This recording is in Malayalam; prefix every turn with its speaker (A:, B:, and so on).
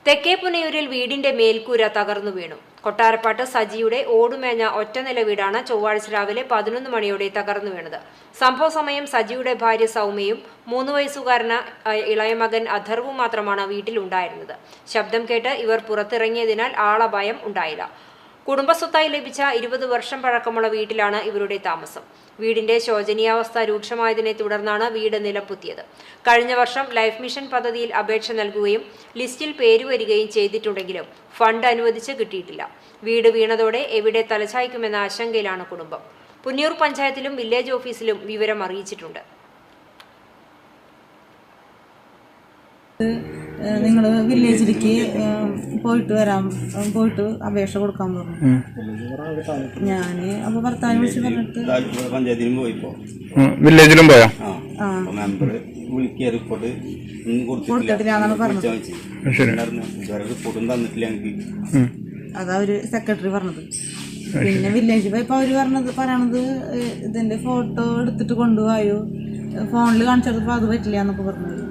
A: തെക്കേപുനയൂരിൽ വീടിന്റെ മേൽക്കൂര തകർന്നു വീണു. കൊട്ടാരപ്പാട്ട് സജിയുടെ ഓടുമേഞ്ഞ ഒറ്റനില വീടാണ് ചൊവ്വാഴ്ച രാവിലെ 11 മണിയോടെ തകർന്നു വീണത്. സംഭവ സമയം സജിയുടെ ഭാര്യ സൗമ്യയും 3 വയസ്സുകാരനായ ഇളയമകൻ അഥർവും മാത്രമാണ് വീട്ടിലുണ്ടായിരുന്നത്. ശബ്ദം കേട്ട് ഇവർ പുറത്തിറങ്ങിയതിനാൽ ആളപായം ഉണ്ടായില്ല. കുടുംബസ്വത്തായി ലഭിച്ച 20 വർഷം പഴക്കമുള്ള വീട്ടിലാണ് ഇവരുടെ താമസം. വീടിന്റെ ശോചനീയാവസ്ഥ രൂക്ഷമായതിനെ തുടർന്നാണ് വീട് നിലംപൊത്തിയത്. കഴിഞ്ഞ വർഷം ലൈഫ് മിഷൻ പദ്ധതിയിൽ അപേക്ഷ നൽകുകയും ലിസ്റ്റിൽ പേര് വരികയും ചെയ്തിട്ടുണ്ടെങ്കിലും ഫണ്ട് അനുവദിച്ച് കിട്ടിയിട്ടില്ല. വീട് വീണതോടെ എവിടെ തലചായ്ക്കുമെന്ന ആശങ്കയിലാണ് കുടുംബം. പുന്നയൂർ പഞ്ചായത്തിലും വില്ലേജ് ഓഫീസിലും വിവരം അറിയിച്ചിട്ടുണ്ട്.
B: നിങ്ങൾ വില്ലേജിലേക്ക് പോയിട്ട് അപേക്ഷ കൊടുക്കാൻ പറഞ്ഞു. ഞാൻ അപ്പൊ ഭർത്താവിനെ വിളിച്ച് പറഞ്ഞിട്ട്
C: പഞ്ചായത്തിലും പോയിപ്പോ
D: വില്ലേജിലും പോയോ?
C: മെമ്പർ വിളിക്കുക റിപ്പോർട്ട്
B: കൊടുത്തിട്ടില്ലാന്നാണ് പറഞ്ഞത്.
C: റിപ്പോർട്ടും തന്നിട്ടില്ല ഞങ്ങൾക്ക്.
B: അതാ ഒരു സെക്രട്ടറി പറഞ്ഞത്. പിന്നെ വില്ലേജ് പോയപ്പോ അവര് പറയണത് ഇതിന്റെ ഫോട്ടോ എടുത്തിട്ട് കൊണ്ടുപോയോ, ഫോണിൽ കാണിച്ചപ്പോ അത് പറ്റില്ല എന്നൊക്കെ പറഞ്ഞു.